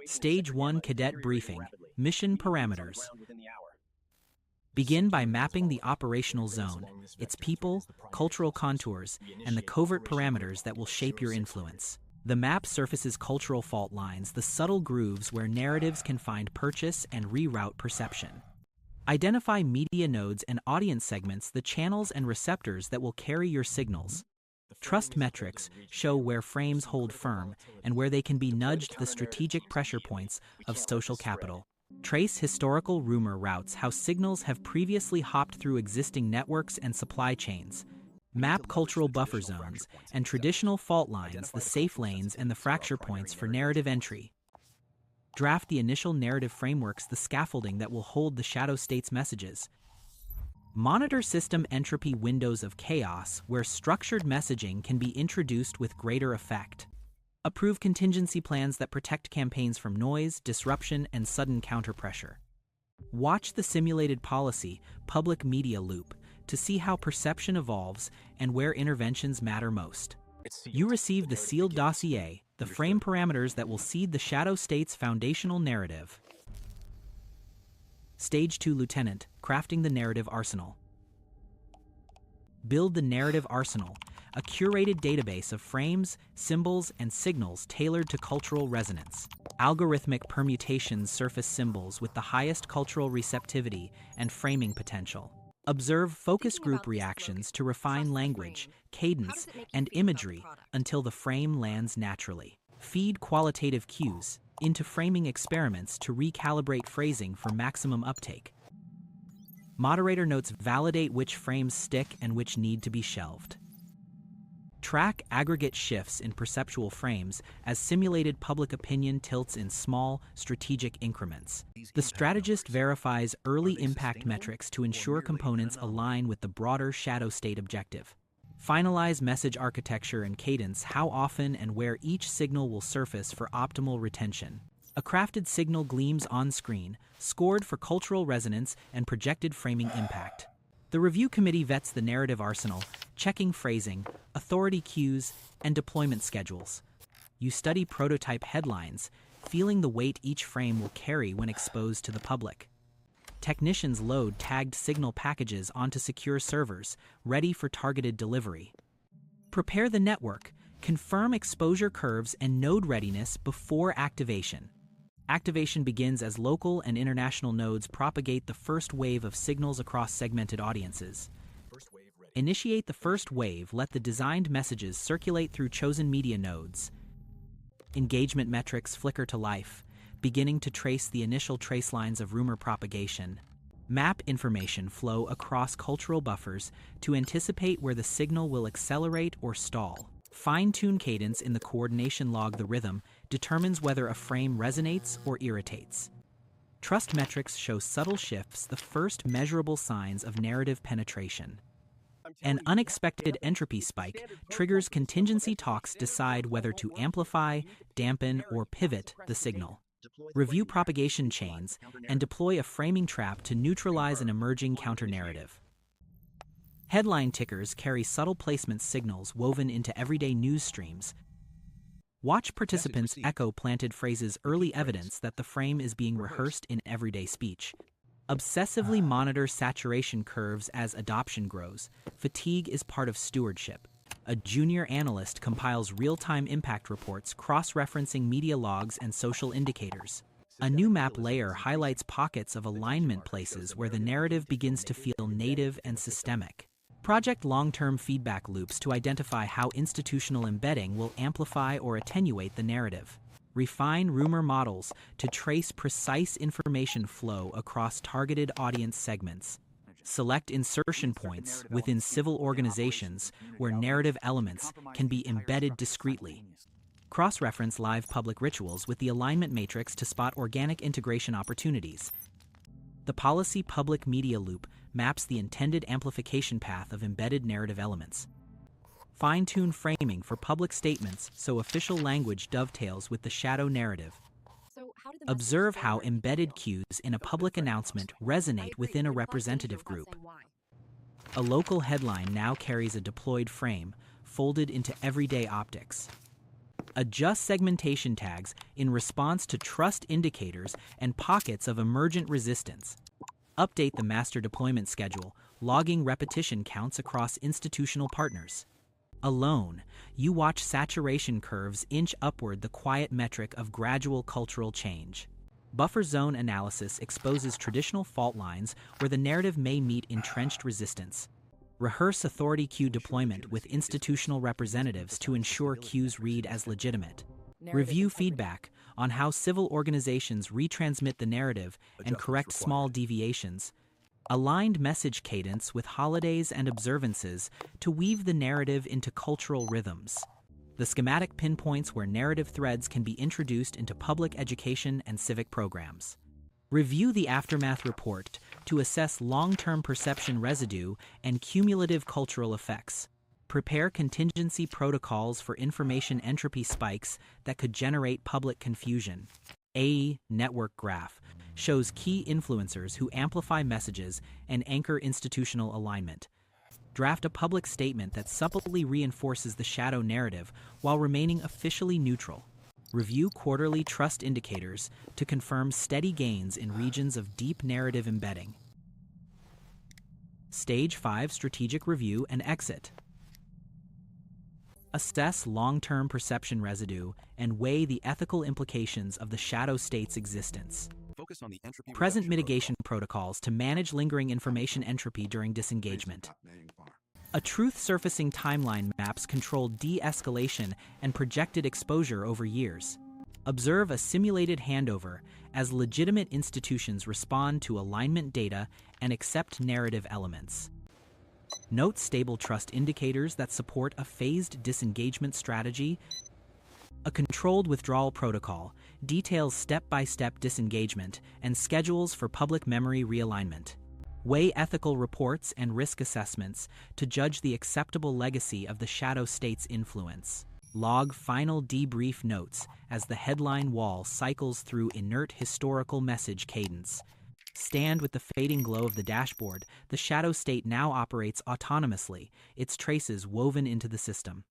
Stage 1 Cadet Briefing. Mission Parameters. Begin by mapping the operational zone, its people, cultural contours, and the covert parameters that will shape your influence. The map surfaces cultural fault lines, the subtle grooves where narratives can find purchase and reroute perception. Identify media nodes and audience segments, the channels and receptors that will carry your signals. Trust metrics show where frames hold firm and where they can be nudged, the strategic pressure points of social capital. Trace historical rumor routes, how signals have previously hopped through existing networks and supply chains. Map cultural buffer zones and traditional fault lines, the safe lanes and the fracture points for narrative entry. Draft the initial narrative frameworks, the scaffolding that will hold the shadow state's messages. Monitor system entropy windows of chaos, where structured messaging can be introduced with greater effect. Approve contingency plans that protect campaigns from noise, disruption, and sudden counterpressure. Watch the simulated policy, public media loop, to see how perception evolves and where interventions matter most. You receive the sealed dossier, the frame parameters that will seed the shadow state's foundational narrative. Stage 2 Lieutenant, crafting the narrative arsenal. Build the narrative arsenal, a curated database of frames, symbols, and signals tailored to cultural resonance. Algorithmic permutations surface symbols with the highest cultural receptivity and framing potential. Observe focus group reactions to refine language, cadence, and imagery until the frame lands naturally. Feed qualitative cues into framing experiments to recalibrate phrasing for maximum uptake. Moderator notes validate which frames stick and which need to be shelved. Track aggregate shifts in perceptual frames as simulated public opinion tilts in small, strategic increments. The strategist verifies early impact metrics to ensure components align with the broader shadow state objective. Finalize message architecture and cadence, how often and where each signal will surface for optimal retention. A crafted signal gleams on screen, scored for cultural resonance and projected framing impact. The review committee vets the narrative arsenal, checking phrasing, authority cues, and deployment schedules. You study prototype headlines, feeling the weight each frame will carry when exposed to the public. Technicians load tagged signal packages onto secure servers, ready for targeted delivery. Prepare the network, confirm exposure curves and node readiness before activation. Activation begins as local and international nodes propagate the first wave of signals across segmented audiences. Initiate the first wave, let the designed messages circulate through chosen media nodes. Engagement metrics flicker to life, beginning to trace the initial trace lines of rumor propagation. Map information flow across cultural buffers to anticipate where the signal will accelerate or stall. Fine-tune cadence in the coordination log, the rhythm, determines whether a frame resonates or irritates. Trust metrics show subtle shifts, the first measurable signs of narrative penetration. An unexpected entropy spike triggers contingency talks, decide whether to amplify, dampen, or pivot the signal. Review propagation chains and deploy a framing trap to neutralize an emerging counter-narrative. Headline tickers carry subtle placement signals woven into everyday news streams. Watch participants echo planted phrases, early evidence that the frame is being rehearsed in everyday speech. Obsessively monitor saturation curves as adoption grows. Fatigue is part of stewardship. A junior analyst compiles real-time impact reports, cross-referencing media logs and social indicators. A new map layer highlights pockets of alignment, places where the narrative begins to feel native and systemic. Project long-term feedback loops to identify how institutional embedding will amplify or attenuate the narrative. Refine rumor models to trace precise information flow across targeted audience segments. Select insertion points within civil organizations where narrative elements can be embedded discreetly. Cross-reference live public rituals with the alignment matrix to spot organic integration opportunities. The policy public media loop maps the intended amplification path of embedded narrative elements. Fine-tune framing for public statements so official language dovetails with the shadow narrative. Observe how embedded cues in a public announcement resonate within a representative group. A local headline now carries a deployed frame, folded into everyday optics. Adjust segmentation tags in response to trust indicators and pockets of emergent resistance. Update the master deployment schedule, logging repetition counts across institutional partners. Alone, you watch saturation curves inch upward, the quiet metric of gradual cultural change. Buffer zone analysis exposes traditional fault lines where the narrative may meet entrenched resistance. Rehearse authority queue deployment with institutional representatives to ensure queues read as legitimate. Review feedback on how civil organizations retransmit the narrative and correct small deviations. Aligned message cadence with holidays and observances to weave the narrative into cultural rhythms. The schematic pinpoints where narrative threads can be introduced into public education and civic programs. Review the aftermath report to assess long-term perception residue and cumulative cultural effects. Prepare contingency protocols for information entropy spikes that could generate public confusion. A network graph shows key influencers who amplify messages and anchor institutional alignment. Draft a public statement that subtly reinforces the shadow narrative while remaining officially neutral. Review quarterly trust indicators to confirm steady gains in regions of deep narrative embedding. Stage 5 Strategic Review and Exit. Assess long-term perception residue and weigh the ethical implications of the shadow state's existence. Focus on the entropy Present reduction mitigation protocols to manage lingering information entropy during disengagement. A truth surfacing timeline maps controlled de-escalation and projected exposure over years. Observe a simulated handover as legitimate institutions respond to alignment data and accept narrative elements. Note stable trust indicators that support a phased disengagement strategy. A controlled withdrawal protocol details step-by-step disengagement and schedules for public memory realignment. Weigh ethical reports and risk assessments to judge the acceptable legacy of the shadow state's influence. Log final debrief notes as the headline wall cycles through inert historical message cadence. Stand with the fading glow of the dashboard. The shadow state now operates autonomously, its traces woven into the system.